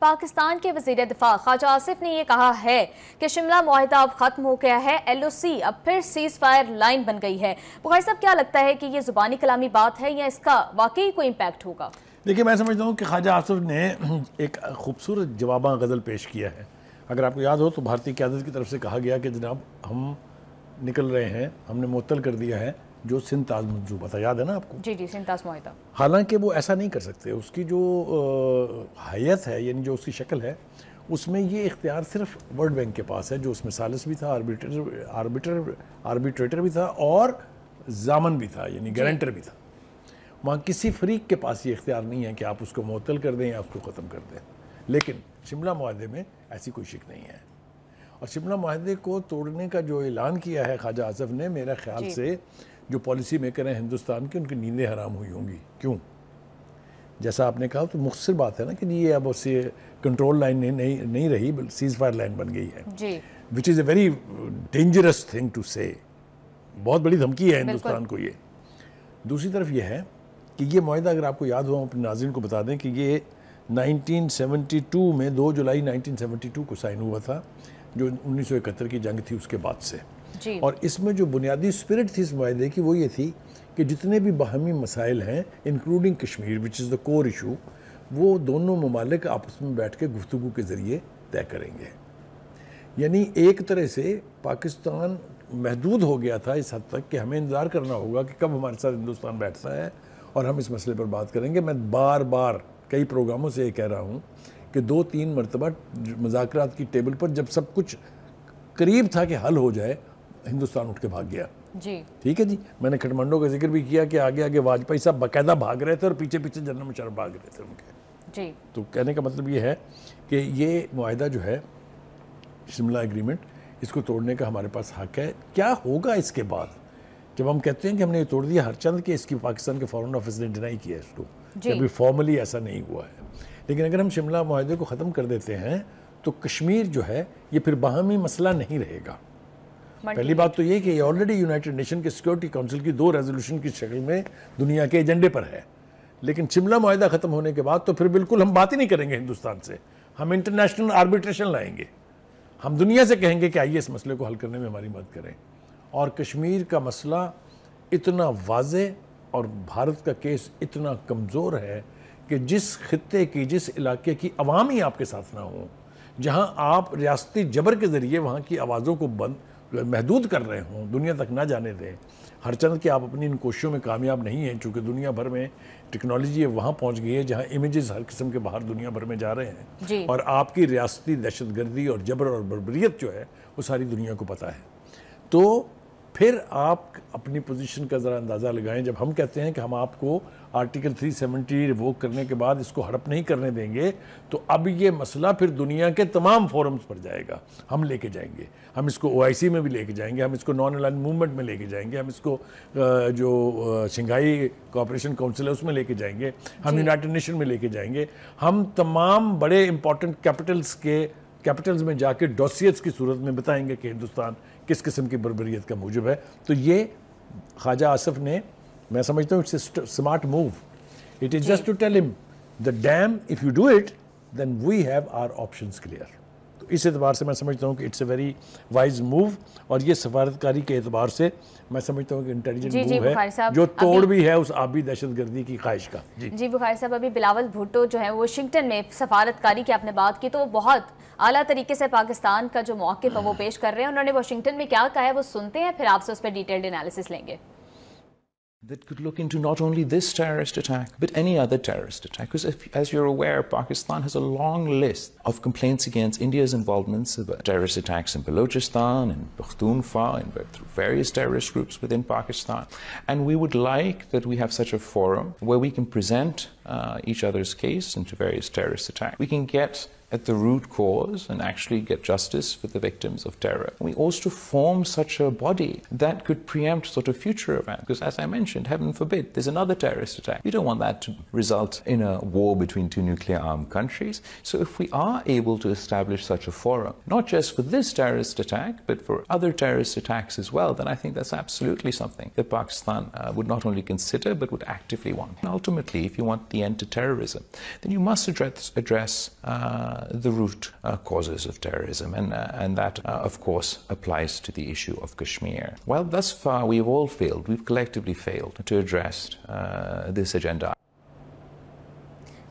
پاکستان کے وزیر دفاع خواجہ آصف نے یہ کہا ہے کہ شملہ معاہدہ اب ختم ہو گیا ہے، ایل او سی اب پھر سیز فائر لائن بن گئی ہے۔ بخاری صاحب کیا لگتا ہے کہ یہ زبانی کلامی بات ہے یا اس کا واقعی کوئی امپیکٹ ہوگا؟ دیکھیں میں سمجھتا ہوں کہ خواجہ آصف نے ایک خوبصورت جواباں غزل پیش کیا ہے۔ اگر آپ کو یاد ہو تو بھارتی قیادت کی طرف سے کہا گیا کہ جناب ہم نکل رہے ہیں، ہم نے معطل کر دیا ہے جو سندھ تاز منصوبہ تھا، یاد ہے نا آپ کو؟ جی سندھ تاز معاہدہ۔ حالانکہ وہ ایسا نہیں کر سکتے، اس کی جو حیت ہے یعنی جو اس کی شکل ہے اس میں یہ اختیار صرف ورلڈ بینک کے پاس ہے، جو اس میں ثالث بھی تھا، آربیٹریٹر بھی تھا اور ضامن بھی تھا یعنی گارنٹر بھی تھا۔ وہاں کسی فریق کے پاس یہ اختیار نہیں ہے کہ آپ اس کو معطل کر دیں یا اس کو ختم کر دیں۔ لیکن شملہ معاہدے میں ایسی کوئی شک نہیں ہے، اور شملہ معاہدے کو توڑنے کا جو اعلان کیا ہے خواجہ آصف نے، میرا خیال سے جو پالیسی میکر ہیں ہندوستان کے، ان کی نیندیں حرام ہوئی ہوں گی۔ کیوں؟ جیسا آپ نے کہا تو مختصر بات ہے نا کہ یہ اب اس سے کنٹرول لائن نہیں رہی، سیز فائر لائن بن گئی ہے، which is a very dangerous thing to say. بہت بڑی دھمکی ہے ہندوستان کو یہ۔ دوسری طرف یہ ہے کہ یہ معاہدہ اگر آپ کو یاد ہو، اپنے ناظرین کو بتا دیں کہ یہ 1972 میں 2 جولائی 1972 کو سائن ہوا تھا، جو 1971 کی جنگ تھی اس کے بعد سے۔ اور اس میں جو بنیادی سپرٹ تھی اس معاہدے کی وہ یہ تھی کہ جتنے بھی باہمی مسائل ہیں انکلوڈنگ کشمیر وچ از دا کور ایشو، وہ دونوں ممالک آپس میں بیٹھ کے گفتگو کے ذریعے طے کریں گے۔ یعنی ایک طرح سے پاکستان محدود ہو گیا تھا اس حد تک کہ ہمیں انتظار کرنا ہوگا کہ کب ہمارے ساتھ ہندوستان بیٹھتا ہے اور ہم اس مسئلے پر بات کریں گے۔ میں بار بار کئی پروگراموں سے یہ کہہ رہا ہوں کہ 2-3 مرتبہ مذاکرات کی ٹیبل پر جب سب کچھ قریب تھا کہ حل ہو جائے، ہندوستان اٹھ کے بھاگ گیا۔ ٹھیک ہے جی، میں نے کھٹمنڈو کا ذکر بھی کیا کہ آگے آگے واجپئی صاحب باقاعدہ بھاگ رہے تھے اور پیچھے پیچھے جنرل مشرف بھاگ رہے تھے ان کے۔ تو کہنے کا مطلب یہ ہے کہ یہ معاہدہ جو ہے شملہ ایگریمنٹ، اس کو توڑنے کا ہمارے پاس حق ہے۔ کیا ہوگا اس کے بعد جب ہم کہتے ہیں کہ ہم نے یہ توڑ دیا؟ ہر چند کہ اس کی پاکستان کے فارن آفس نے ڈینائی کیا ہے اس کو کہ ابھی فارملی ایسا نہیں ہوا ہے، لیکن اگر ہم شملہ معاہدے کو ختم کر دیتے ہیں تو کشمیر جو ہے یہ پھر باہمی مسئلہ نہیں رہے گا۔ پہلی بات تو یہ کہ یہ آلریڈی یونائٹڈ نیشن کے سیکورٹی کونسل کی 2 ریزولوشن کی شکل میں دنیا کے ایجنڈے پر ہے، لیکن شملہ معاہدہ ختم ہونے کے بعد تو پھر بالکل ہم بات ہی نہیں کریں گے ہندوستان سے، ہم انٹرنیشنل آربیٹریشن لائیں گے، ہم دنیا سے کہیں گے کہ آئیے اس مسئلے کو حل کرنے میں ہماری مدد کریں۔ اور کشمیر کا مسئلہ اتنا واضح اور بھارت کا کیس اتنا کمزور ہے کہ جس خطے کی، جس علاقے کی عوام ہی آپ کے ساتھ نہ ہوں، جہاں آپ ریاستی جبر کے ذریعے وہاں کی آوازوں کو محدود کر رہے ہوں، دنیا تک نہ جانے دیں، ہر چند کہ آپ اپنی ان کوششوں میں کامیاب نہیں ہیں، چونکہ دنیا بھر میں ٹیکنالوجی وہاں پہنچ گئی ہے جہاں امیجز ہر قسم کے باہر دنیا بھر میں جا رہے ہیں، اور آپ کی ریاستی دہشت گردی اور جبر اور بربریت جو ہے وہ ساری دنیا کو پتہ ہے۔ تو پھر آپ اپنی پوزیشن کا ذرا اندازہ لگائیں جب ہم کہتے ہیں کہ ہم آپ کو آرٹیکل 370 ریووک کرنے کے بعد اس کو ہڑپ نہیں کرنے دیں گے، تو اب یہ مسئلہ پھر دنیا کے تمام فورمز پر جائے گا، ہم لے کے جائیں گے، ہم اس کو OIC میں بھی لے کے جائیں گے، ہم اس کو نان الائنڈ موومنٹ میں لے کے جائیں گے، ہم اس کو جو شنگھائی کوآپریشن کونسل ہے اس میں لے کے جائیں گے، ہم یونائٹڈ نیشن میں لے کے جائیں گے، ہم تمام بڑے امپورٹنٹ کیپٹلز میں جا کے ڈوسیٹس کی صورت میں بتائیں گے کہ ہندوستان کس قسم کی بربریت کا موجب ہے۔ تو یہ خواجہ آصف نے، میں سمجھتا ہوں it's a smart move. It is just to tell him that damn if you do it then we have our options clear. تو اس اعتبار سے میں سمجھتا ہوں کہ it's a very wise move، اور یہ سفارتکاری کے اعتبار سے میں سمجھتا ہوں کہ انٹیلیجنٹ موو ہے جو توڑ بھی ہے اس آبی دہشت گردی کی خواہش کا۔ جی بخاری صاحب، ابھی بلاول بھٹو جو ہے واشنگٹن میں سفارتکاری کی آپ نے بات کی، تو وہ بہت اعلیٰ طریقے سے پاکستان کا جو موقف ہے وہ پیش کر رہے ہیں۔ انہوں نے واشنگٹن میں کیا کہا ہے وہ سنتے ہیں، پھر آپ سے اس پہ ڈیٹیلڈ انالیسس لیں گے۔ That could look into not only this terrorist attack, but any other terrorist attack. Because as you're aware, Pakistan has a long list of complaints against India's involvements of terrorist attacks in Balochistan and Pakhtunkhwa and through various terrorist groups within Pakistan. And we would like that we have such a forum where we can present each other's case into various terrorist attacks. We can get at the root cause and actually get justice for the victims of terror. We also form such a body that could preempt sort of future events. Because as I mentioned, heaven forbid, there's another terrorist attack. We don't want that to result in a war between two nuclear armed countries. So if we are able to establish such a forum, not just for this terrorist attack, but for other terrorist attacks as well, then I think that's absolutely something that Pakistan would not only consider, but would actively want. And ultimately, if you want the end to terrorism, then you must address the root causes of terrorism, and that, of course, applies to the issue of Kashmir. Well, thus far, we've all failed. We've collectively failed to address this agenda.